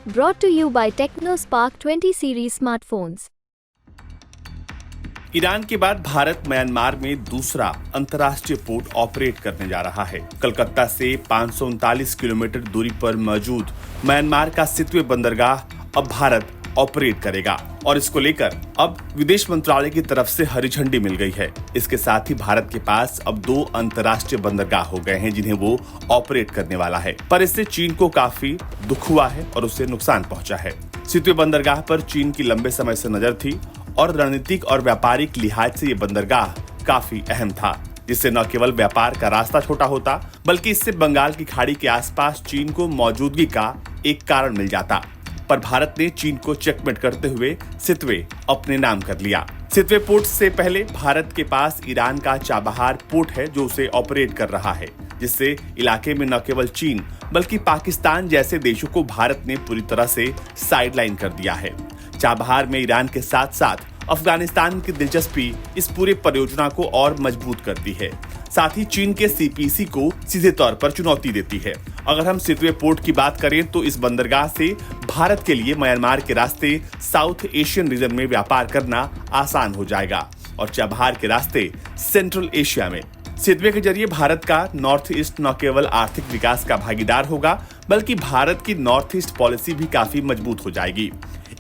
Brought to you by TechnoSpark 20 series smartphones. Iran के बाद Bharat Myanmar में दूसरा अंतर्राष्ट्रीय पोर्ट ऑपरेट करने जा रहा है। कलकत्ता से 539 किलोमीटर दूरी पर मौजूद म्यांमार का सितवे बंदरगाह अब भारत ऑपरेट करेगा और इसको लेकर अब विदेश मंत्रालय की तरफ से हरी झंडी मिल गई है। इसके साथ ही भारत के पास अब 2 अंतर्राष्ट्रीय बंदरगाह हो गए हैं जिन्हें वो ऑपरेट करने वाला है। पर इससे चीन को काफी दुख हुआ है और उसे नुकसान पहुंचा है। सितवे बंदरगाह पर चीन की लंबे समय से नजर थी और रणनीतिक और व्यापारिक लिहाज से ये बंदरगाह काफी अहम था, जिससे न केवल व्यापार का रास्ता छोटा होता बल्कि इससे बंगाल की खाड़ी के आसपास चीन को मौजूदगी का एक कारण मिल जाता। पर भारत ने चीन को चेकमेट करते हुए सितवे अपने नाम कर लिया। सितवे पोर्ट से पहले भारत के पास ईरान का चाबहार पोर्ट है जो उसे ऑपरेट कर रहा है, जिससे इलाके में न केवल चीन बल्कि पाकिस्तान जैसे देशों को भारत ने पूरी तरह से साइडलाइन कर दिया है। चाबहार में ईरान के साथ साथ अफगानिस्तान की दिलचस्पी इस पूरे परियोजना को और मजबूत करती है, साथ ही चीन के सीपीसी को सीधे तौर पर चुनौती देती है। अगर हम सितवे पोर्ट की बात करें तो इस बंदरगाह से भारत के लिए म्यांमार के रास्ते साउथ एशियन रीजन में व्यापार करना आसान हो जाएगा और चाबहार के रास्ते सेंट्रल एशिया में। सितवे के जरिए भारत का नॉर्थ ईस्ट न केवल आर्थिक विकास का भागीदार होगा बल्कि भारत की नॉर्थ ईस्ट पॉलिसी भी काफी मजबूत हो जाएगी।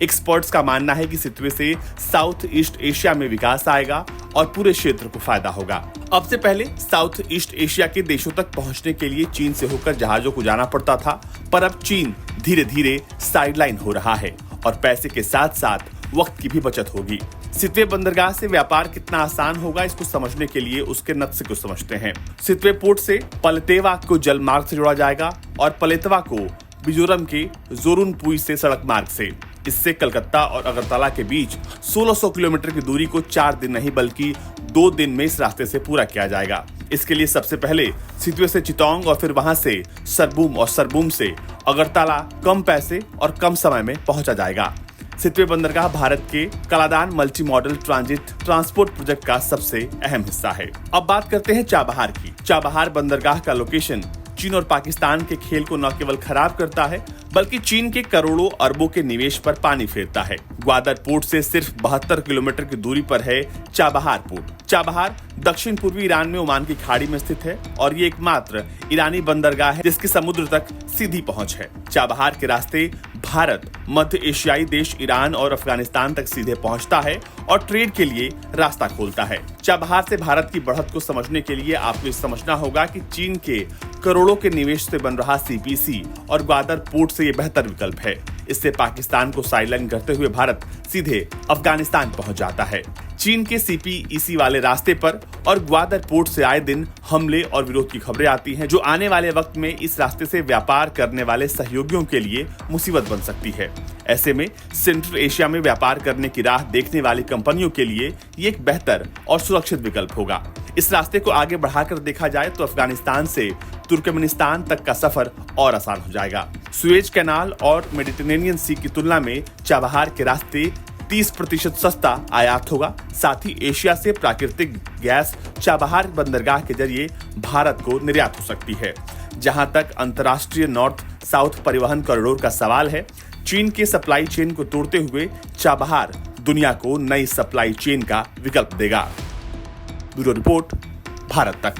एक्सपर्ट्स का मानना है कि सितवे से साउथ ईस्ट एशिया में विकास आएगा और पूरे क्षेत्र को फायदा होगा। अब से पहले साउथ ईस्ट एशिया के देशों तक पहुंचने के लिए चीन से होकर जहाजों को जाना पड़ता था, पर अब चीन धीरे धीरे साइडलाइन हो रहा है और पैसे के साथ साथ वक्त की भी बचत होगी। सितवे बंदरगाह से व्यापार कितना आसान होगा इसको समझने के लिए उसके नक्शे को समझते हैं। सितवे पोर्ट से पलतेवा को जल मार्ग से जोड़ा जाएगा और पलेतवा को मिजोरम के जोरुनपुई से सड़क मार्ग से। इससे कलकत्ता और अगरतला के बीच 1600 किलोमीटर की दूरी को 4 दिन नहीं बल्कि 2 दिन में इस रास्ते से पूरा किया जाएगा। इसके लिए सबसे पहले सितवे से चितौंग और फिर वहां से सरबूम और सरबूम से अगरतला कम पैसे और कम समय में पहुंचा जाएगा। सितवे बंदरगाह भारत के Kaladan multi modal transit transport project का सबसे अहम हिस्सा है। अब बात करते हैं चाबहार की। चाबहार बंदरगाह का लोकेशन चीन और पाकिस्तान के खेल को न केवल खराब करता है बल्कि चीन के करोड़ों अरबों के निवेश पर पानी फेरता है। ग्वादर पोर्ट से सिर्फ 72 किलोमीटर की दूरी पर है चाबहार पोर्ट। चाबहार दक्षिण पूर्वी ईरान में ओमान की खाड़ी में स्थित है और ये एकमात्र ईरानी बंदरगाह है जिसकी समुद्र तक सीधी पहुंच है। चाबहार के रास्ते भारत, मध्य एशियाई देश ईरान और अफगानिस्तान तक सीधे पहुंचता है और ट्रेड के लिए रास्ता खोलता है। चाबहार से भारत की बढ़त को समझने के लिए आपको ये समझना होगा कि चीन के करोड़ों के निवेश से बन रहा सीपीसी और ग्वादर पोर्ट से ये बेहतर विकल्प है। इससे पाकिस्तान को साइडलाइन करते हुए भारत सीधे अफगानिस्तान पहुंच जाता है। चीन के सीपीईसी वाले रास्ते पर और ग्वादर पोर्ट से आए दिन हमले और विरोध की खबरें आती हैं, जो आने वाले वक्त में इस रास्ते से व्यापार करने वाले सहयोगियों के लिए मुसीबत बन सकती है। ऐसे में सेंट्रल एशिया में व्यापार करने की राह देखने वाली कंपनियों के लिए ये एक बेहतर और सुरक्षित विकल्प होगा। इस रास्ते को आगे बढ़ाकर देखा जाए तो अफगानिस्तान से तुर्कमेनिस्तान तक का सफर और आसान हो जाएगा। सुएज कैनाल और मेडिटेरेनियन सी की तुलना में चाबहार के रास्ते 30% सस्ता आयात होगा। साथ ही एशिया से प्राकृतिक गैस चाबहार बंदरगाह के जरिए भारत को निर्यात हो सकती है। जहां तक अंतर्राष्ट्रीय नॉर्थ साउथ परिवहन कॉरिडोर का सवाल है, चीन के सप्लाई चेन को तोड़ते हुए चाबहार दुनिया को नई सप्लाई चेन का विकल्प देगा। ब्यूरो रिपोर्ट, भारत तक।